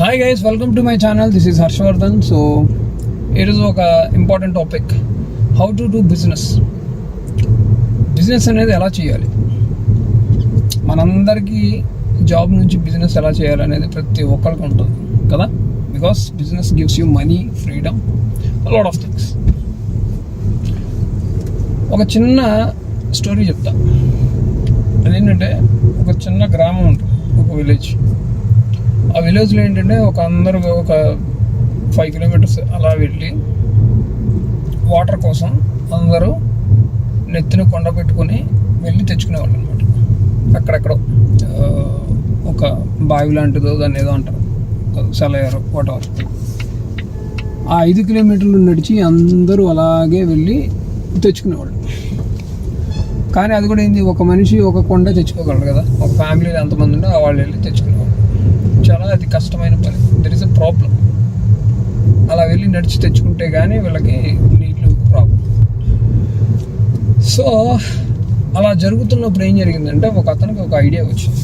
Hi guys, welcome to my channel. This is Harshavardhan. So ఈరోజు ఒక important topic, how to do business అనేది ఎలా చేయాలి. మనందరికీ జాబ్ నుంచి బిజినెస్ ఎలా చేయాలి అనేది ప్రతి ఒక్కరికి ఉంటుంది కదా, because business gives you money, freedom, lot of things. ఒక చిన్న స్టోరీ చెప్తా. అదేంటంటే, ఒక చిన్న గ్రామం ఉంటుంది, ఒక విలేజ్. ఆ విలేజ్లో ఏంటంటే అందరూ ఒక 5 కిలోమీటర్స్ అలా వెళ్ళి వాటర్ కోసం అందరూ నెత్తిన కొండ పెట్టుకొని వెళ్ళి తెచ్చుకునేవాళ్ళు అనమాట. అక్కడెక్కడో ఒక బావి లాంటిదో దాన్ని ఏదో అంటారు, సెలయారు, వాటెవర్. ఆ 5 కిలోమీటర్లు నడిచి అందరూ అలాగే వెళ్ళి తెచ్చుకునేవాళ్ళు. కానీ అది కూడా ఏంది, ఒక మనిషి ఒక కొండ తెచ్చుకోగలరు కదా. ఒక ఫ్యామిలీలో ఎంతమంది ఉంటే వాళ్ళు వెళ్ళి తెచ్చుకునేవాళ్ళు. చాలా అది కష్టమైన పని. There is a problem. అలా వెళ్ళి నడిచి తెచ్చుకుంటే కానీ వీళ్ళకి నీళ్ళు రావు. సో అలా జరుగుతున్నప్పుడు ఏం జరిగిందంటే, ఒక అతనికి ఒక ఐడియా వచ్చింది.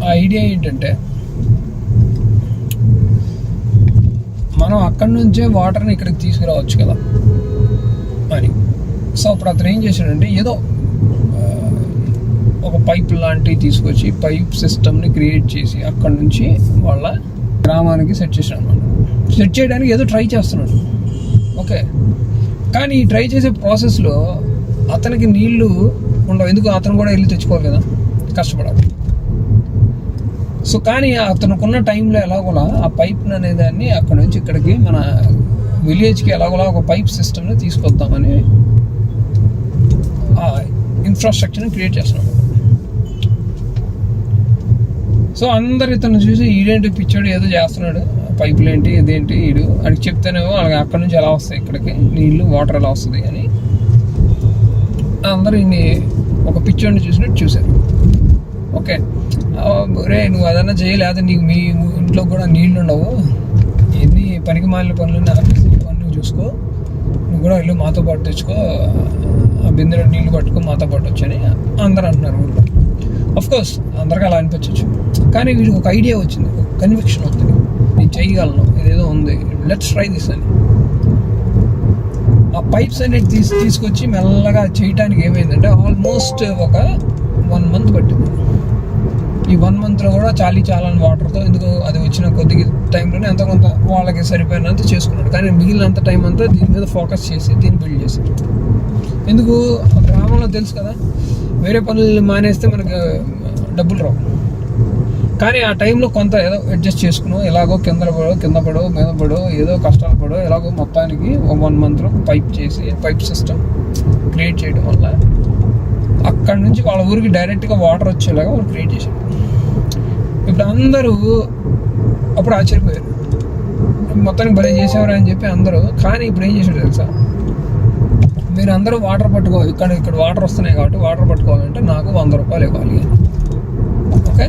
ఆ ఐడియా ఏంటంటే, మనం అక్కడి నుంచే వాటర్ని ఇక్కడికి తీసుకురావచ్చు కదా అని. సో అప్పుడు అతను ఏం చేశాడంటే, ఏదో ఒక పైప్ లాంటివి తీసుకొచ్చి పైప్ సిస్టమ్ని క్రియేట్ చేసి అక్కడ నుంచి వాళ్ళ గ్రామానికి సెట్ చేసాడు అనమాట. సెట్ చేయడానికి ఏదో ట్రై చేస్తున్నాడు, ఓకే. కానీ ఈ ట్రై చేసే ప్రాసెస్లో అతనికి నీళ్లు ఉండవు. ఎందుకు, అతను కూడా వెళ్ళి తెచ్చుకోవాలి కదా, కష్టపడాలి. సో కానీ అతనుకున్న టైంలో ఎలాగోలా ఆ పైప్ అనే దాన్ని అక్కడ నుంచి ఇక్కడికి మన విలేజ్కి ఎలాగోలా ఒక పైప్ సిస్టమ్ని తీసుకొద్దామని ఆ ఇన్ఫ్రాస్ట్రక్చర్ని క్రియేట్ చేస్తున్నాం. సో అందరు ఇతను చూసి, ఈడేంటి పిచ్చాడు, ఏదో చేస్తున్నాడు, పైపులు ఏంటి, ఇదేంటి, ఈడు అని చెప్తేనేమో అలాగే అక్కడ నుంచి ఎలా వస్తాయి ఇక్కడికి నీళ్ళు, వాటర్ ఎలా వస్తుంది అని అందరూ ఇన్ని ఒక పిచ్చోడిని చూసినట్టు చూశారు. ఓకే, రే నువ్వు అదన్నా చేయలేదా, నీకు మీ ఇంట్లో కూడా నీళ్ళు ఉండవు, ఎన్ని పనికి మాలిన పనులు ఆఫీస్ పనులు చూసుకో, నువ్వు కూడా ఇల్లు మాతో పాటు తెచ్చుకో, ఆ బిందెలో నీళ్ళు పట్టుకో, మాతో పాటు వచ్చని అందరూ అంటున్నారు ఊళ్ళో. అఫ్కోర్స్ అందరికీ అలా అనిపించవచ్చు. కానీ వీడికి ఒక ఐడియా వచ్చింది, ఒక కన్విక్షన్ అవుతుంది, నేను చేయగలను, ఇదేదో ఉంది, లెట్స్ ట్రై దిస్ అని. ఆ పైప్స్ అనేది తీసుకొచ్చి మెల్లగా చేయటానికి ఏమైందంటే, ఆల్మోస్ట్ ఒక 1 మంత్ పట్టింది. ఈ 1 మంత్లో కూడా చాలని వాటర్తో, ఎందుకు అది వచ్చిన కొద్ది టైంలోనే అంత కొంత వాళ్ళకి సరిపోయినంత చేసుకున్నాడు. కానీ మిగిలినంత టైం అంతా దీని మీద ఫోకస్ చేసి దీన్ని బిల్డ్ చేశాడు. ఎందుకు, గ్రామంలో తెలుసు కదా, వేరే పనులు మానేస్తే మనకు డబ్బులు రావు. కానీ ఆ టైంలో కొంత ఏదో అడ్జస్ట్ చేసుకున్నావు, ఎలాగో కింద పడో మీద పడో, ఏదో కష్టాలు పడో, ఎలాగో మొత్తానికి 1 మంత్లో పైప్ చేసి పైప్ సిస్టమ్ క్రియేట్ చేయడం వల్ల అక్కడ నుంచి వాళ్ళ ఊరికి డైరెక్ట్గా వాటర్ వచ్చేలాగా వాళ్ళు క్రియేట్ చేశారు. ఇప్పుడు అందరూ అప్పుడు ఆశ్చర్యపోయారు, మొత్తానికి భలే చేసేవారు అని చెప్పి అందరూ. కానీ ఇప్పుడు ఏం చేశాడు తెలుసా, మీరు అందరూ వాటర్ పట్టుకో, ఇక్కడ వాటర్ వస్తున్నాయి కాబట్టి వాటర్ పట్టుకోవాలంటే నాకు 100 రూపాయలు ఇవ్వాలి. ఓకే,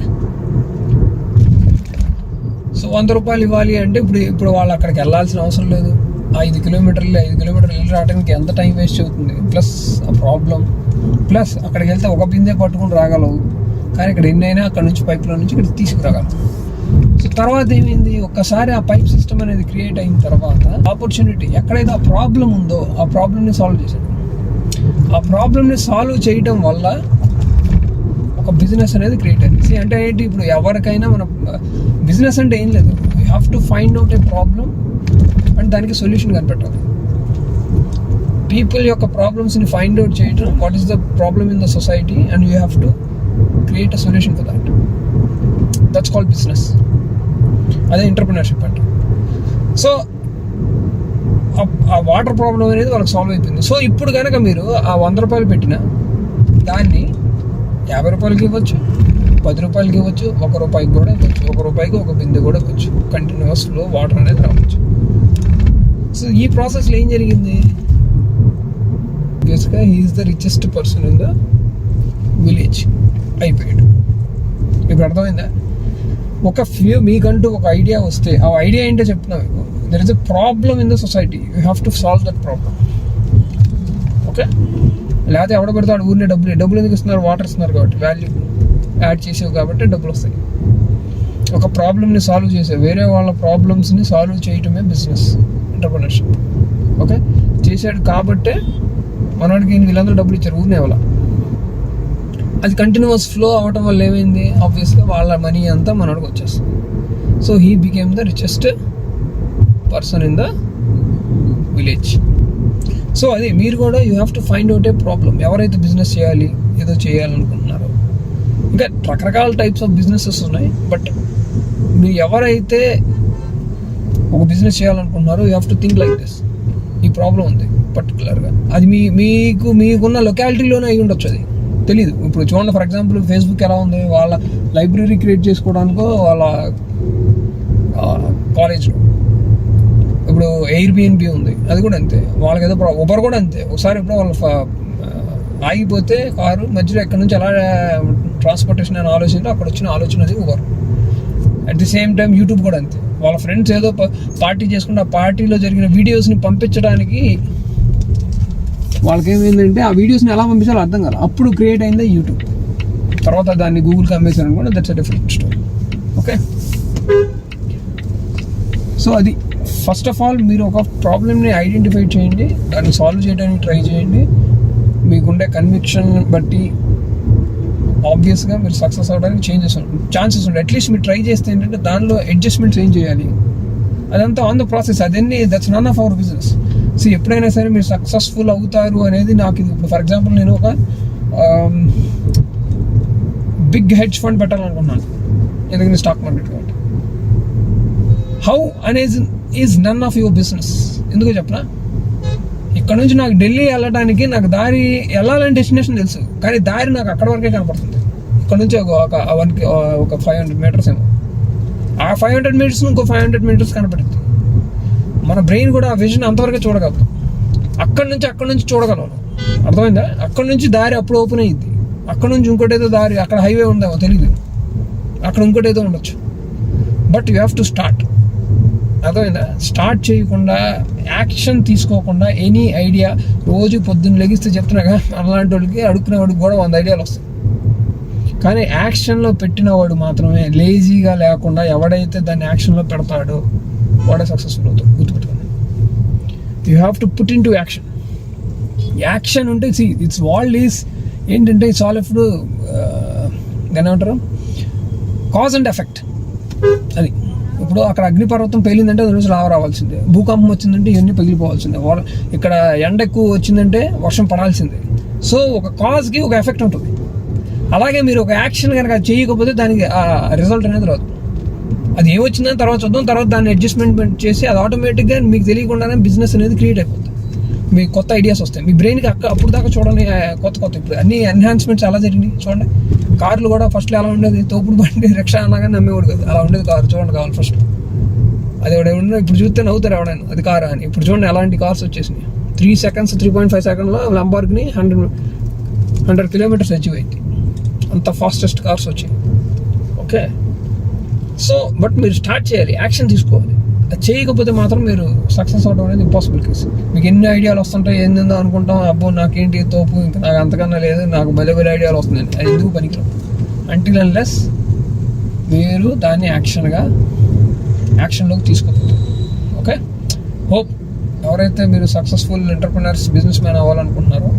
సో 100 రూపాయలు ఇవ్వాలి అంటే ఇప్పుడు వాళ్ళు అక్కడికి వెళ్ళాల్సిన అవసరం లేదు. 5 కిలోమీటర్లు వెళ్ళి రావడానికి ఎంత టైం వేస్ట్ అవుతుంది, ప్లస్ ఆ ప్రాబ్లం, ప్లస్ అక్కడికి వెళ్తే ఒక బిందె పట్టుకుని రాగలవు. కానీ ఇక్కడ ఎన్నైనా అక్కడ నుంచి పైప్లో నుంచి ఇక్కడ తీసుకురాగలవు. సో తర్వాత ఏమైంది, ఒక్కసారి ఆ పైప్ సిస్టమ్ అనేది క్రియేట్ అయిన తర్వాత ఆపర్చునిటీ, ఎక్కడైతే ఆ ప్రాబ్లం ఉందో ఆ ప్రాబ్లమ్ని సాల్వ్ చేశాడు. ఆ ప్రాబ్లమ్ని సాల్వ్ చేయడం వల్ల ఒక బిజినెస్ అనేది క్రియేట్ అయింది. అంటే ఏంటి, ఇప్పుడు ఎవరికైనా మన బిజినెస్ అంటే ఏం లేదు, you have to find out A problem and దానికి సొల్యూషన్ కనిపెట్టాలి. పీపుల్ యొక్క ప్రాబ్లమ్స్ని ఫైండ్ అవుట్ చేయడం, what is the problem in the society, and you have to create a solution for that. That's called business. అదే entrepreneurship అంటే. So ఆ water problem అనేది వాళ్ళకి సాల్వ్ అయిపోయింది. సో ఇప్పుడు కనుక మీరు ఆ 100 రూపాయలు పెట్టిన దాన్ని 50 రూపాయలకి ఇవ్వచ్చు, 10 రూపాయలకి ఇవ్వచ్చు, 1 రూపాయికి కూడా ఇవ్వచ్చు, 1 రూపాయికి ఒక బిందె కూడా ఇవ్వచ్చు. కంటిన్యూస్ ఫ్లో వాటర్ అనేది రావచ్చు. సో ఈ ప్రాసెస్లో ఏం జరిగింది, బేసిక్గా he is the richest person in the village అయిపోయాడు. ఇప్పుడు అర్థమైందా, ఒక మీకంటూ ఒక ఐడియా వస్తే, ఆ ఐడియా ఏంటో చెప్తున్నా మీకు, there is a problem in the society, you have to solve that problem. Okay, లేకపోతే ఎవడ పెడతాడు ఊరినే డబ్బులు ఎందుకు ఇస్తున్నారు, వాటర్ ఇస్తున్నారు కాబట్టి వాల్యూ. యాడ్ చేసావు కాబట్టి డబ్బులు వస్తాయి. ఒక ప్రాబ్లమ్ని సాల్వ్ చేసావు, వేరే వాళ్ళ ప్రాబ్లమ్స్ని సాల్వ్ చేయటమే బిజినెస్ ఎంటర్‌ప్రెన్యూర్‌షిప్. ఓకే, చేశాడు కాబట్టే మనవాడికి వీళ్ళందరూ డబ్బులు ఇచ్చారు, ఊరినే వాళ్ళ. అది కంటిన్యూస్ ఫ్లో అవ్వటం వల్ల ఏమైంది, ఆబ్వియస్గా వాళ్ళ మనీ అంతా మనవాడికి వచ్చేస్తుంది. So he became the richest person in the village. So అది మీరు కూడా you have to find out A problem. ఎవరైతే బిజినెస్ చేయాలి, ఏదో చేయాలనుకుంటున్నారో, ఇంకా రకరకాల టైప్స్ ఆఫ్ బిజినెసెస్ ఉన్నాయి. బట్ మీరు ఎవరైతే ఒక బిజినెస్ చేయాలనుకుంటున్నారో you have to think like this. ఈ ప్రాబ్లం ఉంది పర్టికులర్గా, అది మీకున్న లొకాలిటీలోనే అయి ఉండొచ్చు, అది తెలీదు. ఇప్పుడు చూడండి, ఫర్ ఎగ్జాంపుల్ ఫేస్బుక్ ఎలా ఉంది, వాళ్ళ లైబ్రరీ క్రియేట్ చేసుకోవడానికో వాళ్ళ కాలేజ్లో. ఇప్పుడు ఎయిర్బిఎన్బి ఉంది, అది కూడా అంతే. వాళ్ళకి ఏదో ఉబర్ కూడా అంతే. ఒకసారి ఇప్పుడు వాళ్ళ ఆగిపోతే కారు మధ్యలో ఎక్కడి నుంచి ఎలా ట్రాన్స్పోర్టేషన్ అని ఆలోచన, అక్కడ వచ్చిన ఆలోచన అది Uber. At the same time YouTube కూడా అంతే. వాళ్ళ ఫ్రెండ్స్ ఏదో పార్టీ చేసుకుంటే ఆ పార్టీలో జరిగిన వీడియోస్ని పంపించడానికి వాళ్ళకి ఏమైందంటే ఆ వీడియోస్ని ఎలా పంపించాలో అర్థం కాదు. అప్పుడు క్రియేట్ అయిందే యూట్యూబ్. తర్వాత దాన్ని గూగుల్కి అమ్మేశారు అనుకోండి, that's a different story. Okay, so అది ఫస్ట్ ఆఫ్ ఆల్ మీరు ఒక ప్రాబ్లమ్ని ఐడెంటిఫై చేయండి, దాన్ని సాల్వ్ చేయడానికి ట్రై చేయండి. మీకుండే కన్విక్షన్ బట్టి ఆబ్వియస్గా మీరు సక్సెస్ అవ్వడానికి ఛాన్సెస్ ఉంటాయి. అట్లీస్ట్ మీరు ట్రై చేస్తే ఏంటంటే దానిలో అడ్జస్ట్మెంట్స్ ఏం చేయాలి అదంతా ఆన్ ద ప్రాసెస్. అదన్నీ that's none of our business. So ఎప్పుడైనా సరే మీరు సక్సెస్ఫుల్ అవుతారు అనేది నాకు ఇది. ఇప్పుడు ఫర్ ఎగ్జాంపుల్ నేను ఒక బిగ్ హెడ్జ్ ఫండ్ పెట్టాలనుకున్నాను, ఎందుకంటే స్టాక్ మార్కెట్ కాబట్టి. హౌ అనేది is none of your business. ఎందుకో చెప్పనా, ఇక్కడ నుంచి నాకు ఢిల్లీ వెళ్ళడానికి నాకు దారి వెళ్ళాలని డెస్టినేషన్ తెలుసు, కానీ దారి నాకు అక్కడ వరకే కనపడుతుంది. ఇక్కడ నుంచి ఒక 500 మీటర్స్ ఏమో, ఆ 500 మీటర్స్ ఇంకో 500 మీటర్స్ కనపడుతుంది. మన బ్రెయిన్ కూడా ఆ విజన్ అంతవరకే చూడగలదు. అక్కడ నుంచి చూడగలం, అర్థమైందా? అక్కడ నుంచి దారి అప్పుడు ఓపెన్ అయ్యింది, అక్కడ నుంచి ఇంకోటేదో దారి, అక్కడ హైవే ఉందేమో తెలియదు, అక్కడ ఇంకోటేదో ఉండొచ్చు. But you have to start. అర్థమైందా? స్టార్ట్ చేయకుండా, యాక్షన్ తీసుకోకుండా ఎనీ ఐడియా, రోజు పొద్దున్న లెగిస్తే చెప్తున్నాగా అలాంటి వాళ్ళకి అడుక్కునేవాడికి కూడా 100 ఐడియాలు వస్తాయి. కానీ యాక్షన్లో పెట్టినవాడు మాత్రమే, లేజీగా లేకుండా ఎవడైతే దాన్ని యాక్షన్లో పెడతాడో వాడే సక్సెస్ఫుల్ అవుతాడు. గుర్తుపెట్టుకోండి, you have to put in to action. Action ఉంటే ఇట్స్ వాల్డ్ ఈజ్ ఏంటంటే ఇట్స్ ఆల్ ఇప్పుడు దాన్ని ఏమంటారు, కాజ్ అండ్ ఎఫెక్ట్. అది ఇప్పుడు అక్కడ అగ్నిపర్వతం పేలిందంటే అది రోజు రావాల్సిందే, భూకంపం వచ్చిందంటే ఇవన్నీ పగిలిపోవాల్సిందే, ఇక్కడ ఎండ ఎక్కువ వచ్చిందంటే వర్షం పడాల్సిందే. సో ఒక కాజ్కి ఒక ఎఫెక్ట్ ఉంటుంది. అలాగే మీరు ఒక యాక్షన్ కనుక చేయకపోతే దానికి ఆ రిజల్ట్ అనేది రాదు. అది ఏమొచ్చిందని తర్వాత చూద్దాం, తర్వాత దాన్ని అడ్జస్ట్మెంట్ చేసి అది ఆటోమేటిక్గా మీకు తెలియకుండానే బిజినెస్ అనేది క్రియేట్ అయిపోతుంది. మీకు కొత్త ఐడియాస్ వస్తాయి మీ బ్రెయిన్కి. అప్పుడు దాకా చూడండి కొత్త ఇప్పుడు అన్ని ఎన్హాన్స్మెంట్స్ ఎలా జరిగినాయి చూడండి. కార్లు కూడా ఫస్ట్లో ఎలా ఉండేది, తోపుడు బండి రిక్షా అనగానే నమ్మేవాడు కదా, అలా ఉండేది కారు. చూడండి కావాలి ఫస్ట్ అది ఎవడేమన్నా, ఇప్పుడు చూస్తే నవ్వుతారు ఎవడైనా అది కారా అని. ఇప్పుడు చూడండి ఎలాంటి కార్స్ వచ్చేసినాయి. 3.5 సెకండ్లో లంబార్గిని 100 కిలోమీటర్స్ అచీవ్ అయింది. అంత ఫాస్టెస్ట్ కార్స్ వచ్చాయి. ఓకే, సో బట్ మీరు స్టార్ట్ చేయాలి, యాక్షన్ తీసుకోవాలి. అది చేయకపోతే మాత్రం మీరు సక్సెస్ అవడం అనేది ఇంపాసిబుల్ కేస్. మీకు ఎన్ని ఐడియాలు వస్తుంటాయి, ఏందో అనుకుంటాం, అబ్బో నాకేంటి తోపు, ఇంకా నాకు అంతకన్నా లేదు, నాకు భలే ఐడియాలు వస్తున్నాయి, అది ఎందుకు పనికిరావు. అంటిల్ అన్లెస్ మీరు దాన్ని యాక్షన్లోకి తీసుకోకపోతే. ఓకే, హోప్ ఎవరైతే మీరు సక్సెస్ఫుల్ ఎంటర్‌ప్రెన్యూర్స్, బిజినెస్ మ్యాన్ అవ్వాలనుకుంటున్నారో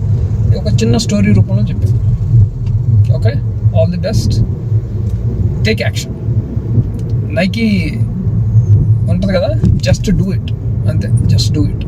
ఒక చిన్న స్టోరీ రూపంలో చెప్పాను. Okay, all the best, take action. Nike ఉంటుంది కదా, జస్ట్ డూ ఇట్, అంతే, జస్ట్ డూ ఇట్.